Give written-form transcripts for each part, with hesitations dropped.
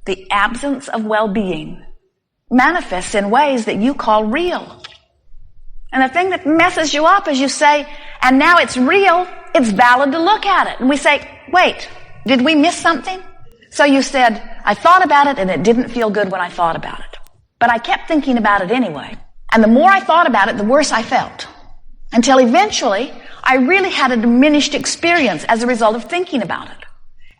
the absence of well-being manifests in ways that you call real. And the thing that messes you up is you say, and now it's real, it's valid to look at it. And we say, wait, did we miss something? So you said, I thought about it and it didn't feel good when I thought about it. But I kept thinking about it anyway. And the more I thought about it, the worse I felt. Until eventually, I really had a diminished experience as a result of thinking about it.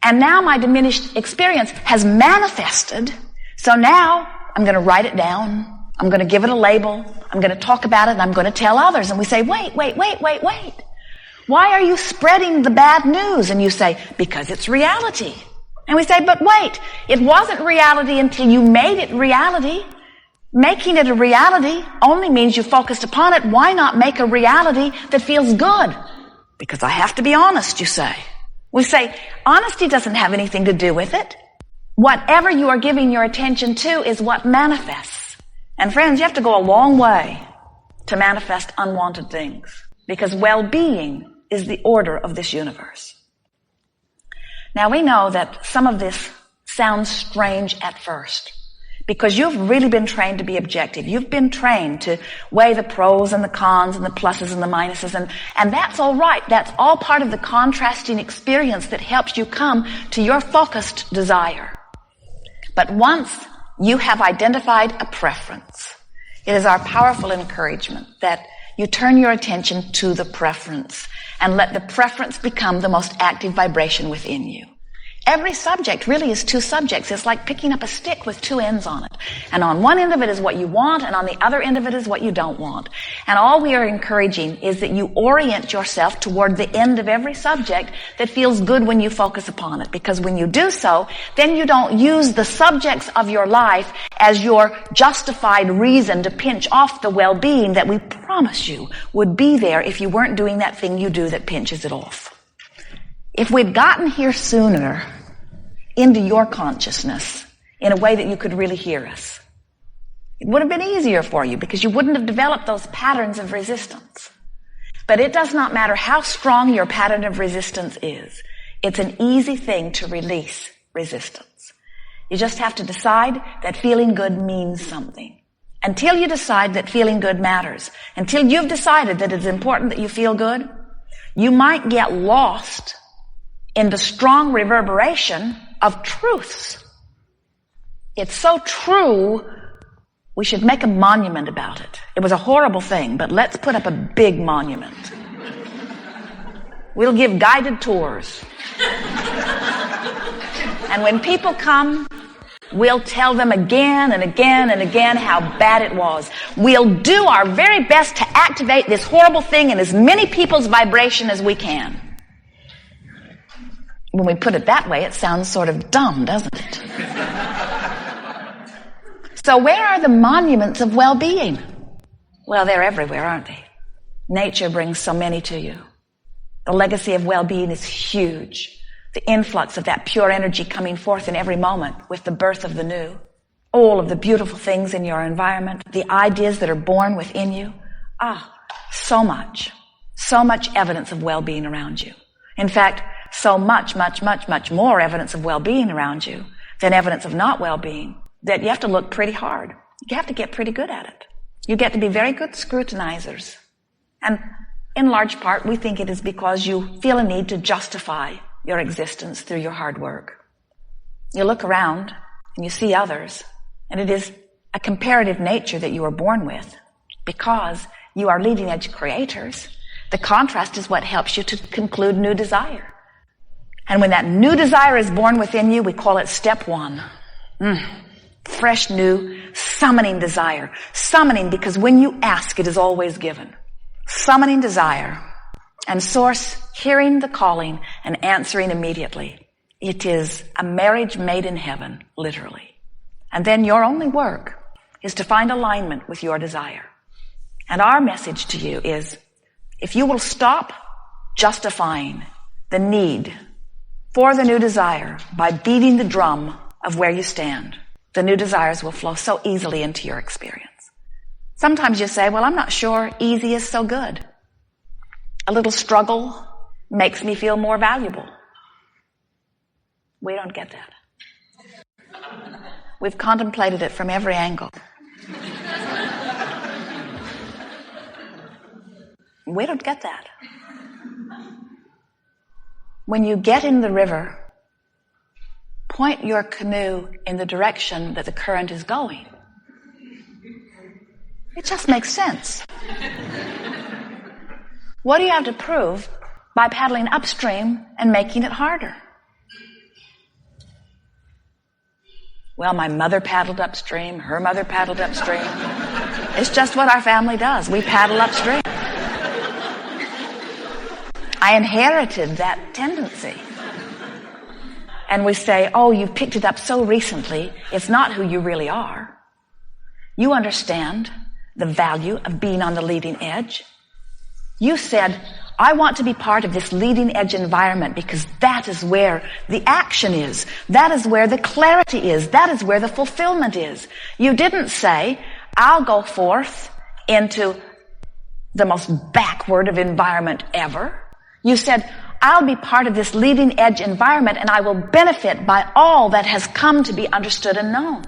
And now my diminished experience has manifested. So now I'm going to write it down. I'm going to give it a label. I'm going to talk about it and I'm going to tell others. And we say, wait. Why are you spreading the bad news? And you say, because it's reality. And we say, but wait, it wasn't reality until you made it reality. Making it a reality only means you focused upon it. Why not make a reality that feels good? Because I have to be honest, you say. We say, honesty doesn't have anything to do with it. Whatever you are giving your attention to is what manifests. And friends, you have to go a long way to manifest unwanted things, because well-being is the order of this universe. Now we know that some of this sounds strange at first, because you've really been trained to be objective. You've been trained to weigh the pros and the cons and the pluses and the minuses, and that's all right. That's all part of the contrasting experience that helps you come to your focused desire. But once you have identified a preference, it is our powerful encouragement that you turn your attention to the preference and let the preference become the most active vibration within you. Every subject really is two subjects. It's like picking up a stick with two ends on it. And on one end of it is what you want, and on the other end of it is what you don't want. And all we are encouraging is that you orient yourself toward the end of every subject that feels good when you focus upon it. Because when you do so, then you don't use the subjects of your life as your justified reason to pinch off the well-being that we promise you would be there if you weren't doing that thing you do that pinches it off. If we'd gotten here sooner into your consciousness in a way that you could really hear us, it would have been easier for you because you wouldn't have developed those patterns of resistance. But it does not matter how strong your pattern of resistance is. It's an easy thing to release resistance. You just have to decide that feeling good means something. Until you decide that feeling good matters, until you've decided that it's important that you feel good, you might get lost in the strong reverberation of truths. It's so true, we should make a monument about it. It was a horrible thing, but let's put up a big monument. We'll give guided tours. And when people come, we'll tell them again and again and again how bad it was. We'll do our very best to activate this horrible thing in as many people's vibration as we can. When we put it that way, it sounds sort of dumb, doesn't it? So where are the monuments of well-being? Well, they're everywhere, aren't they? Nature brings so many to you. The legacy of well-being is huge. The influx of that pure energy coming forth in every moment with the birth of the new. All of the beautiful things in your environment, the ideas that are born within you. So much evidence of well-being around you. In fact, so much more evidence of well-being around you than evidence of not well-being that you have to look pretty hard. You have to get pretty good at it. You get to be very good scrutinizers. And in large part, we think it is because you feel a need to justify your existence through your hard work. You look around and you see others, and it is a comparative nature that you are born with because you are leading edge creators. The contrast is what helps you to conclude new desire. And when that new desire is born within you, we call it step one. Fresh, new, summoning desire. Summoning because when you ask, it is always given. Summoning desire. And source hearing the calling and answering immediately. It is a marriage made in heaven, literally. And then your only work is to find alignment with your desire. And our message to you is, if you will stop justifying the need for the new desire by beating the drum of where you stand, the new desires will flow so easily into your experience. Sometimes you say, well, I'm not sure easy is so good. A little struggle makes me feel more valuable. We don't get that. We've contemplated it from every angle. We don't get that. When you get in the river, point your canoe in the direction that the current is going. It just makes sense. What do you have to prove by paddling upstream and making it harder? Well, my mother paddled upstream, her mother paddled upstream. It's just what our family does. We paddle upstream. I inherited that tendency. And we say, oh, you picked it up so recently, it's not who you really are. You understand the value of being on the leading edge. You said, I want to be part of this leading edge environment because that is where the action is. That is where the clarity is. That is where the fulfillment is. You didn't say, I'll go forth into the most backward of environment ever. You said, I'll be part of this leading edge environment and I will benefit by all that has come to be understood and known.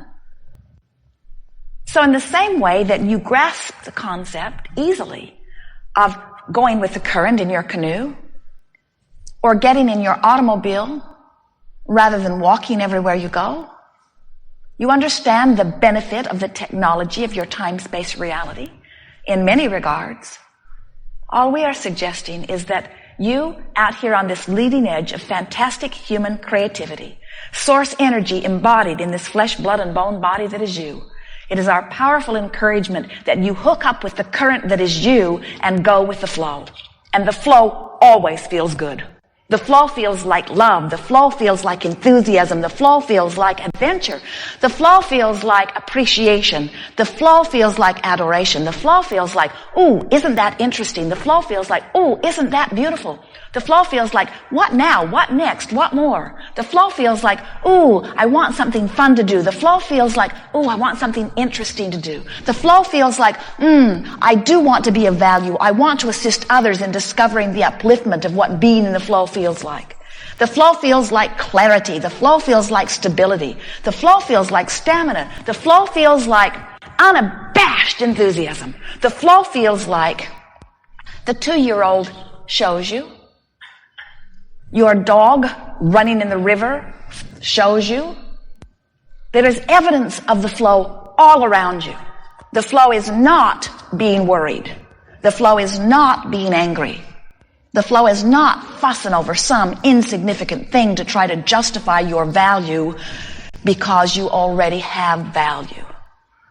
So in the same way that you grasp the concept easily of going with the current in your canoe or getting in your automobile rather than walking everywhere you go, you understand the benefit of the technology of your time-space reality in many regards. All we are suggesting is that you, out here on this leading edge of fantastic human creativity, source energy embodied in this flesh, blood, and bone body that is you. It is our powerful encouragement that you hook up with the current that is you and go with the flow. And the flow always feels good. The flow feels like love. The flow feels like enthusiasm. The flow feels like adventure. The flow feels like appreciation. The flow feels like adoration. The flow feels like, ooh, isn't that interesting? The flow feels like, ooh, isn't that beautiful? The flow feels like, what now? What next? What more? The flow feels like, ooh, I want something fun to do. The flow feels like, ooh, I want something interesting to do. The flow feels like, I do want to be of value. I want to assist others in discovering the upliftment of what being in the flow feels like. The flow feels like clarity. The flow feels like stability. The flow feels like stamina. The flow feels like unabashed enthusiasm. The flow feels like the 2-year-old shows you. Your dog running in the river shows you. There is evidence of the flow all around you. The flow is not being worried. The flow is not being angry. The flow is not fussing over some insignificant thing to try to justify your value because you already have value.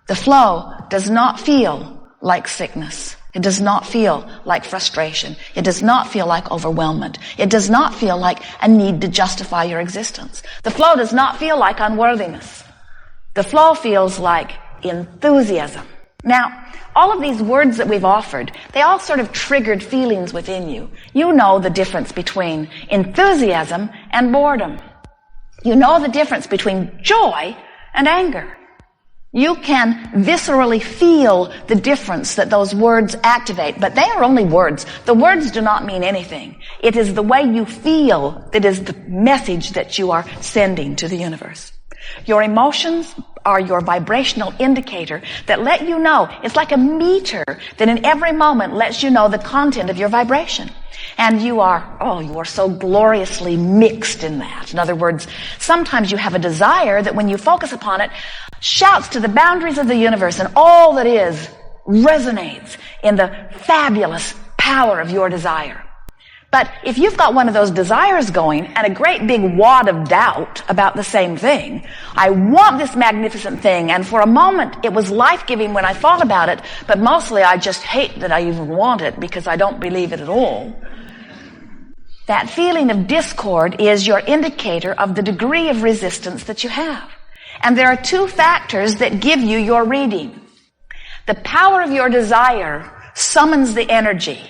The flow does not feel like sickness. It does not feel like frustration. It does not feel like overwhelmment. It does not feel like a need to justify your existence. The flow does not feel like unworthiness. The flow feels like enthusiasm. Now, all of these words that we've offered, they all sort of triggered feelings within you. You know the difference between enthusiasm and boredom. You know the difference between joy and anger. You can viscerally feel the difference that those words activate, but they are only words. The words do not mean anything. It is the way you feel that is the message that you are sending to the universe. Your emotions are your vibrational indicator that let you know. It's like a meter that in every moment lets you know the content of your vibration. And you are so gloriously mixed in that. In other words, sometimes you have a desire that when you focus upon it, shouts to the boundaries of the universe, and all that is resonates in the fabulous power of your desire. But if you've got one of those desires going and a great big wad of doubt about the same thing, I want this magnificent thing, and for a moment it was life-giving when I thought about it, but mostly I just hate that I even want it because I don't believe it at all. That feeling of discord is your indicator of the degree of resistance that you have. And there are two factors that give you your reading. The power of your desire summons the energy,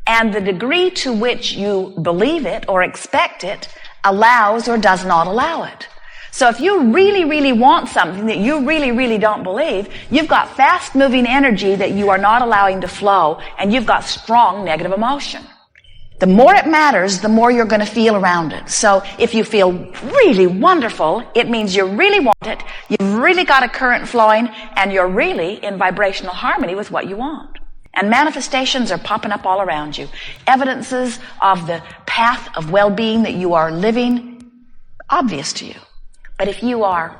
and the degree to which you believe it or expect it allows or does not allow it. So if you really, really want something that you really, really don't believe, you've got fast-moving energy that you are not allowing to flow, and you've got strong negative emotion. The more it matters, the more you're going to feel around it. So if you feel really wonderful, it means you really want it, you've really got a current flowing, and you're really in vibrational harmony with what you want. And manifestations are popping up all around you. Evidences of the path of well-being that you are living, obvious to you. But if you are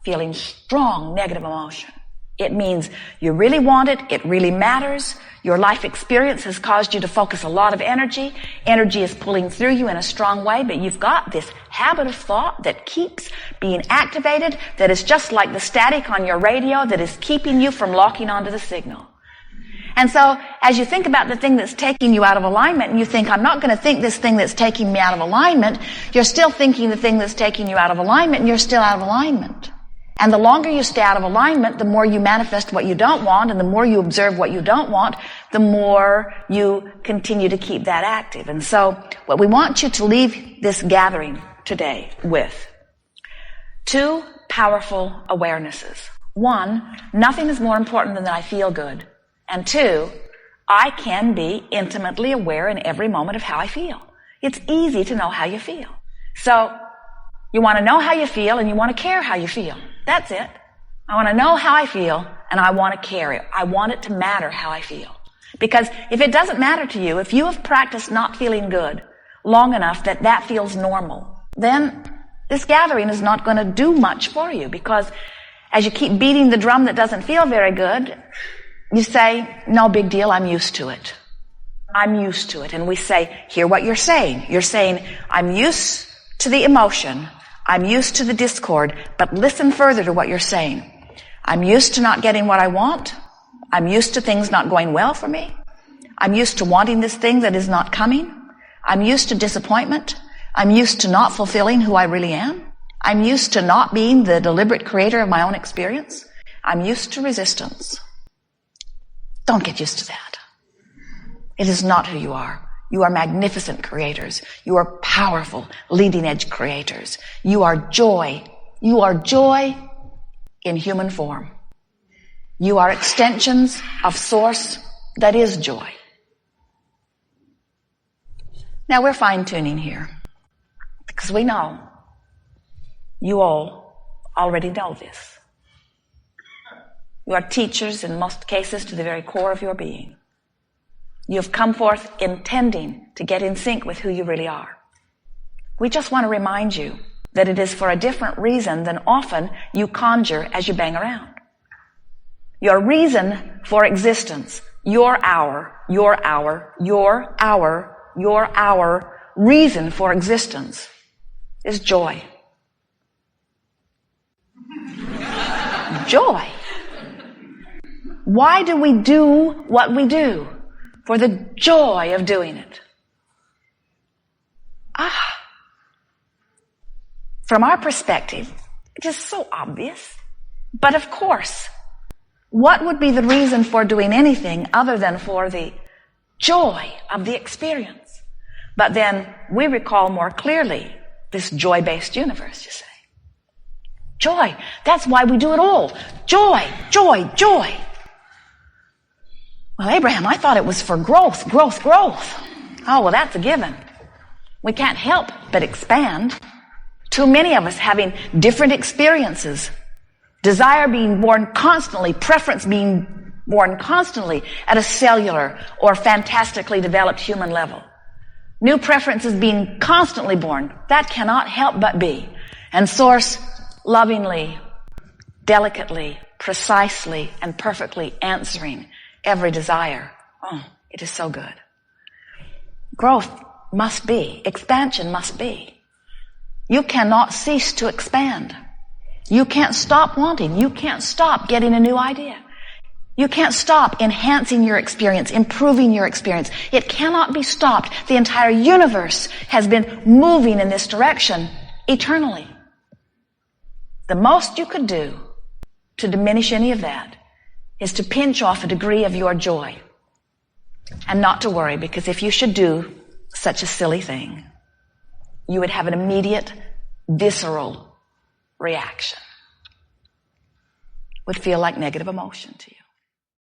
feeling strong negative emotion, it means you really want it, it really matters. Your life experience has caused you to focus a lot of energy. Energy is pulling through you in a strong way, but you've got this habit of thought that keeps being activated, that is just like the static on your radio that is keeping you from locking onto the signal. And so, as you think about the thing that's taking you out of alignment, and you think, I'm not going to think this thing that's taking me out of alignment, you're still thinking the thing that's taking you out of alignment, and you're still out of alignment. And the longer you stay out of alignment, the more you manifest what you don't want, and the more you observe what you don't want, the more you continue to keep that active. And so, what we want you to leave this gathering today with, 2 powerful awarenesses. 1, nothing is more important than that I feel good. And 2, I can be intimately aware in every moment of how I feel. It's easy to know how you feel. So, you want to know how you feel and you want to care how you feel. That's it. I want to know how I feel and I want to care it. I want it to matter how I feel. Because if it doesn't matter to you, if you have practiced not feeling good long enough that that feels normal, then this gathering is not going to do much for you, because as you keep beating the drum that doesn't feel very good, you say, no big deal, I'm used to it. I'm used to it. And we say, hear what you're saying. You're saying, I'm used to the emotion. I'm used to the discord, but listen further to what you're saying. I'm used to not getting what I want. I'm used to things not going well for me. I'm used to wanting this thing that is not coming. I'm used to disappointment. I'm used to not fulfilling who I really am. I'm used to not being the deliberate creator of my own experience. I'm used to resistance. Don't get used to that. It is not who you are. You are magnificent creators. You are powerful, leading-edge creators. You are joy. You are joy in human form. You are extensions of source that is joy. Now we're fine-tuning here, because we know you all already know this. You are teachers in most cases to the very core of your being. You have come forth intending to get in sync with who you really are. We just want to remind you that it is for a different reason than often you conjure as you bang around. Your reason for existence, your reason for existence is joy. Joy. Why do we do what we do? For the joy of doing it. From our perspective, it is so obvious. But of course, what would be the reason for doing anything other than for the joy of the experience? But then we recall more clearly this joy-based universe, you say. Joy. That's why we do it all. Joy, joy, joy. Well, Abraham, I thought it was for growth. Oh, well, that's a given. We can't help but expand. Too many of us having different experiences. Desire being born constantly, preference being born constantly at a cellular or fantastically developed human level. New preferences being constantly born. That cannot help but be. And Source lovingly, delicately, precisely, and perfectly answering every desire. Oh, it is so good. Growth must be. Expansion must be. You cannot cease to expand. You can't stop wanting. You can't stop getting a new idea. You can't stop enhancing your experience, improving your experience. It cannot be stopped. The entire universe has been moving in this direction eternally. The most you could do to diminish any of that is to pinch off a degree of your joy and not to worry, because if you should do such a silly thing, you would have an immediate, visceral reaction. Would feel like negative emotion to you.